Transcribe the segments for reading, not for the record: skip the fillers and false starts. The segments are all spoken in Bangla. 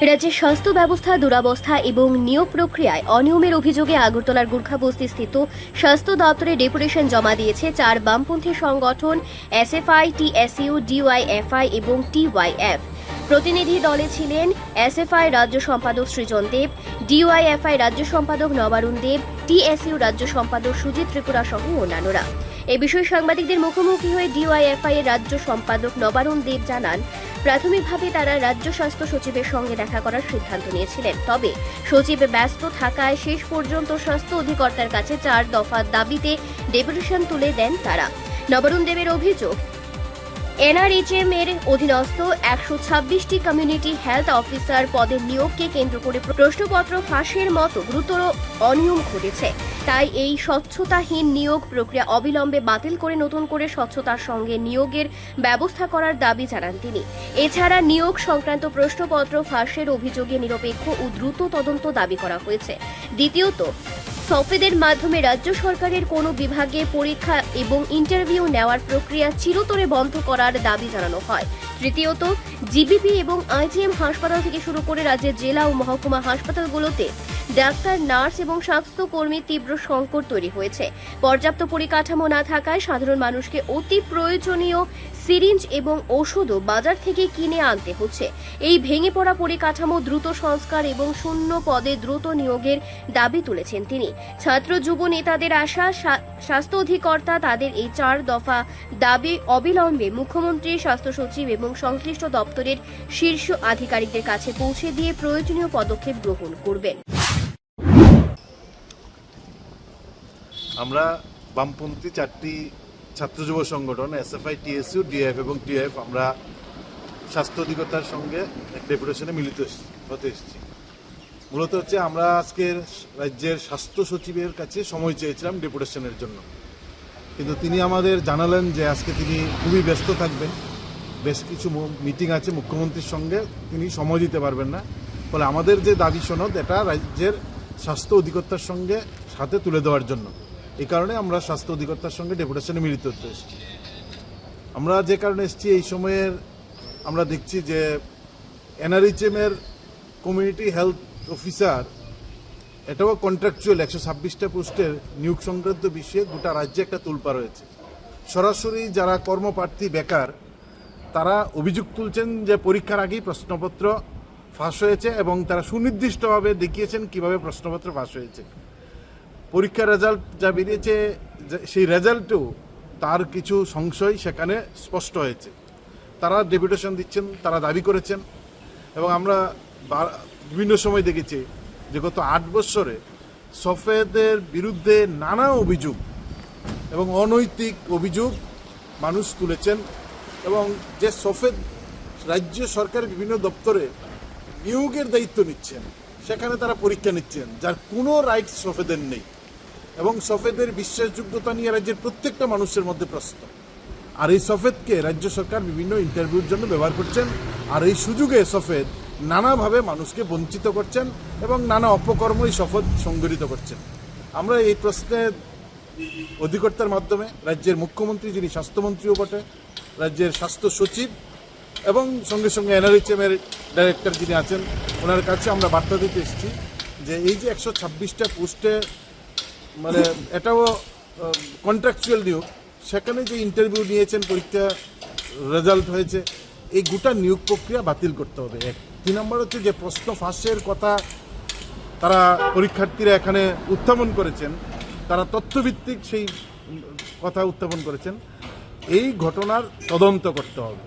রাজ্যের স্বাস্থ্য ব্যবস্থা দুরবস্থা এবং নিয়োগ প্রক্রিয়ায় অনিয়মের অভিযোগে আগরতলার গুর্খাবস্তিস্থিত স্বাস্থ্য দপ্তরে ডেপুটেশন জমা দিয়েছে 4 বামপন্থী সংগঠন এসএফআই, টিএসইউ, ডিওয়াইএফআই এবং টিওয়াইএফ। প্রতিনিধি দলে ছিলেন এসএফআই রাজ্য সম্পাদক সৃজন দেব, ডিওয়াইএফআই রাজ্য সম্পাদক নবারুণ দেব, টিএসইউ রাজ্য সম্পাদক সুজিত ত্রিপুরা সহ অন্যান্যরা। এ বিষয়ে সাংবাদিকদের মুখোমুখি হয়ে ডিওয়াইএফআই এর রাজ্য সম্পাদক নবারুণ দেব জানান, প্রাথমিকভাবে তারা রাজ্য স্বাস্থ্য সচিবের সঙ্গে দেখা করার সিদ্ধান্ত নিয়েছিলেন, তবে সচিব ব্যস্ত থাকায় শেষ পর্যন্ত স্বাস্থ্য অধিকর্তার কাছে 4 দফা দাবিতে ডেপুটেশন তুলে দেন তারা। নবারুণ দেবের অভিযোগ, এনআরএইচএম এর অধীনস্থ 126টি কমিউনিটি হেলথ অফিসার পদের নিয়োগকে কেন্দ্র করে প্রশ্নপত্র ফাঁসের মতো গুরুতর অনিয়ম ঘটেছে। তাই এই স্বচ্ছতাহীন নিয়োগ প্রক্রিয়া অবিলম্বে বাতিল করে নতুন করে স্বচ্ছতার সঙ্গে নিয়োগের ব্যবস্থা করার দাবি জানান তিনি। এছাড়া নিয়োগ সংক্রান্ত প্রশ্নপত্র ফাঁসের অভিযোগে নিরপেক্ষ ও দ্রুত তদন্ত দাবি করা হয়েছে। দ্বিতীয়ত, সফেদের মাধ্যমে রাজ্য সরকারের কোনো বিভাগে পরীক্ষা এবং ইন্টারভিউ নেওয়ার প্রক্রিয়া চিরতরে বন্ধ করার দাবি জানানো হয়। তৃতীয়ত, জিবিপি এবং আইজিএম হাসপাতাল থেকে শুরু করে রাজ্যের জেলা ও মহকুমা হাসপাতালগুলোতে ডাক্তার, নার্স এবং স্বাস্থ্যকর্মীর তীব্র সংকট তৈরি হয়েছে। পর্যাপ্ত পরিকাঠামো না থাকায় সাধারণ মানুষকে অতি প্রয়োজনীয় সিরিঞ্জ এবং ওষুধও বাজার থেকে কিনে আনতে হচ্ছে। এই ভেঙে পড়া পরিকাঠামো দ্রুত সংস্কার এবং শূন্য পদে দ্রুত নিয়োগের দাবি তুলেছেন তিনি। ছাত্র যুব নেতাদের আশা, স্বাস্থ্য অধিকর্তা তাদের এই 4 দফা দাবি অবিলম্বে মুখ্যমন্ত্রী, স্বাস্থ্য সচিব এবং সংশ্লিষ্ট দপ্তরের শীর্ষ আধিকারিকদের কাছে পৌঁছে দিয়ে প্রয়োজনীয় পদক্ষেপ গ্রহণ করবেন। আমরা বামপন্থী 4টি ছাত্র যুব সংগঠন এসএফআই, টিএসইউ, ডিএফ এবং টিএফ আমরা স্বাস্থ্য অধিকর্তার সঙ্গে ডেপুটেশনে মিলিত হতে এসেছি। মূলত হচ্ছে আমরা আজকের রাজ্যের স্বাস্থ্য সচিবের কাছে সময় চেয়েছিলাম ডেপুটেশনের জন্য, কিন্তু তিনি আমাদের জানালেন যে আজকে তিনি খুবই ব্যস্ত থাকবেন, বেশ কিছু মিটিং আছে মুখ্যমন্ত্রীর সঙ্গে, তিনি সময় দিতে পারবেন না। ফলে আমাদের যে দাবি সনদ এটা রাজ্যের স্বাস্থ্য অধিকর্তার সঙ্গে সাথে তুলে দেওয়ার জন্য, এই কারণে আমরা স্বাস্থ্য অধিকর্তার সঙ্গে ডেপুটেশনে মিলিত হতে এসেছি। আমরা যে কারণে এসেছি, এই সময়ের আমরা দেখছি যে এনআরএইচএম এর কমিউনিটি হেলথ অফিসার এটাও কন্ট্রাকচুয়াল 126টা পোস্টের নিয়োগ সংক্রান্ত বিষয়ে গোটা রাজ্যে একটা তোলপাড় হয়েছে। সরাসরি যারা কর্মপ্রার্থী বেকার তারা অভিযোগ তুলছেন যে পরীক্ষার আগেই প্রশ্নপত্র ফাঁস হয়েছে এবং তারা সুনির্দিষ্টভাবে দেখিয়েছেন কিভাবে প্রশ্নপত্র ফাঁস হয়েছে। পরীক্ষার রেজাল্ট যা বেরিয়েছে সেই রেজাল্টেও তার কিছু সংশয় সেখানে স্পষ্ট হয়েছে। তারা ডেপুটেশন দিচ্ছেন, তারা দাবি করেছেন এবং আমরা বিভিন্ন সময় দেখেছি যে গত 8 বছরে সফেদের বিরুদ্ধে নানা অভিযোগ এবং অনৈতিক অভিযোগ মানুষ তুলেছেন এবং যে সফেদ রাজ্য সরকারের বিভিন্ন দপ্তরে নিয়োগের দায়িত্ব নিচ্ছেন সেখানে তারা পরীক্ষা নিচ্ছেন যার কোনো রাইটস সফেদের নেই এবং সফেদের বিশ্বাসযোগ্যতা নিয়ে রাজ্যের প্রত্যেকটা মানুষের মধ্যে প্রশ্ন। আর এই সফেদকে রাজ্য সরকার বিভিন্ন ইন্টারভিউর জন্য ব্যবহার করছেন, আর এই সুযোগে সফেদ নানাভাবে মানুষকে বঞ্চিত করছেন এবং নানা অপকর্মই সফেদ সংগঠিত করছেন। আমরা এই প্রশ্নের অধিকর্তার মাধ্যমে রাজ্যের মুখ্যমন্ত্রী, যিনি স্বাস্থ্যমন্ত্রীও বটে, রাজ্যের স্বাস্থ্য সচিব এবং সঙ্গে সঙ্গে এনআরএইচএম এর ডাইরেক্টর যিনি আছেন ওনার কাছে আমরা বার্তা দিতে এসেছি যে এই যে 126টা পোস্টে মানে এটাও কন্ট্রাকচুয়াল নিয়োগ, সেখানে যে ইন্টারভিউ নিয়েছেন, পরীক্ষা রেজাল্ট হয়েছে, এই গোটা নিয়োগ প্রক্রিয়া বাতিল করতে হবে। 2 নম্বর হচ্ছে যে প্রশ্ন ফাঁসের কথা তারা পরীক্ষার্থীরা এখানে উত্থাপন করেছেন, তারা তথ্যভিত্তিক সেই কথা উত্থাপন করেছেন, এই ঘটনার তদন্ত করতে হবে।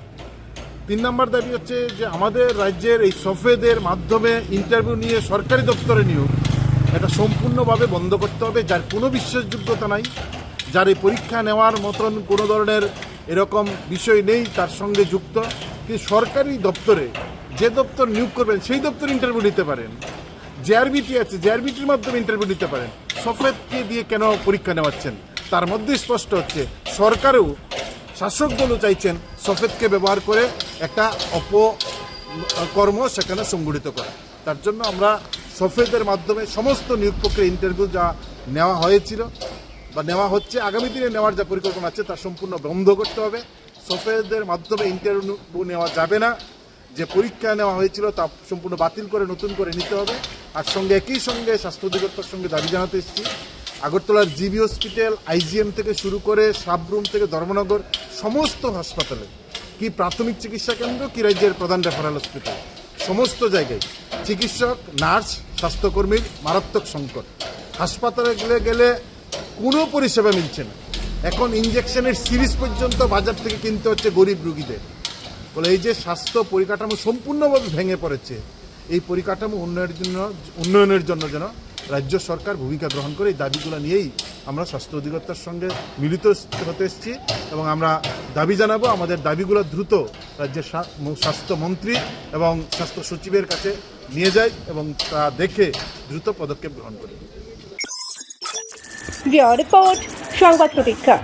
3 নম্বর দাবি হচ্ছে যে আমাদের রাজ্যের এই সফেদের মাধ্যমে ইন্টারভিউ নিয়ে সরকারি দপ্তরে নিয়োগ এটা সম্পূর্ণভাবে বন্ধ করতে হবে, যার কোনো বিশ্বাসযোগ্যতা নাই, যার এই পরীক্ষা নেওয়ার মতন কোনো ধরনের এরকম বিষয় নেই তার সঙ্গে যুক্ত। কিন্তু সরকারি দপ্তরে যে দপ্তর নিয়োগ করবেন সেই দপ্তর ইন্টারভিউ নিতে পারেন, জেআরবিটি আছে জেআরবিটির মাধ্যমে ইন্টারভিউ নিতে পারেন, সফেদকে দিয়ে কেন পরীক্ষা নেওয়াচ্ছেন? তার মধ্যে স্পষ্ট হচ্ছে সরকারও, শাসক দলও চাইছেন সফেদকে ব্যবহার করে একটা অপকর্ম সেখানে সংগঠিত করা। তার জন্য আমরা সফেদের মাধ্যমে সমস্ত নিয়োগ প্রক্রিয়া ইন্টারভিউ যা নেওয়া হয়েছিল বা নেওয়া হচ্ছে, আগামী দিনে নেওয়ার যা পরিকল্পনা আছে তা সম্পূর্ণ বন্ধ করতে হবে। সফেদের মাধ্যমে ইন্টারভিউ নেওয়া যাবে না যে পরীক্ষা নেওয়া হয়েছিল তা সম্পূর্ণ বাতিল করে নতুন করে নিতে হবে। আর একই সঙ্গে স্বাস্থ্য অধিদপ্তরের সঙ্গে দাবি জানাতে এসেছি, আগরতলার জিবি হসপিটাল, আইজিএম থেকে শুরু করে সাবরুম থেকে ধর্মনগর সমস্ত হাসপাতালে, কি প্রাথমিক চিকিৎসা কেন্দ্র, কি রাজ্যের প্রধান রেফারেল হসপিটাল, সমস্ত জায়গায় চিকিৎসক, নার্স, স্বাস্থ্যকর্মীর মারাত্মক সংকট। হাসপাতালে গেলে কোনো পরিষেবা মিলছে না। এখন ইঞ্জেকশনের সিরিজ পর্যন্ত বাজার থেকে কিনতে হচ্ছে গরিব রুগীদের। বলে এই যে স্বাস্থ্য পরিকাঠামো সম্পূর্ণভাবে ভেঙে পড়েছে, এই পরিকাঠামো উন্নয়নের জন্য যেন রাজ্য সরকার ভূমিকা গ্রহণ করে। এই দাবিগুলো নিয়েই আমরা স্বাস্থ্য অধিদপ্তরের সঙ্গে মিলিত হতে এসেছি এবং আমরা দাবি জানাবো আমাদের দাবিগুলো দ্রুত রাজ্যের স্বাস্থ্যমন্ত্রী এবং স্বাস্থ্য সচিবের কাছে নিয়ে যায় এবং তা দেখে দ্রুত পদক্ষেপ গ্রহণ করে। রিপোর্ট সংবাদ প্রতীক্ষা।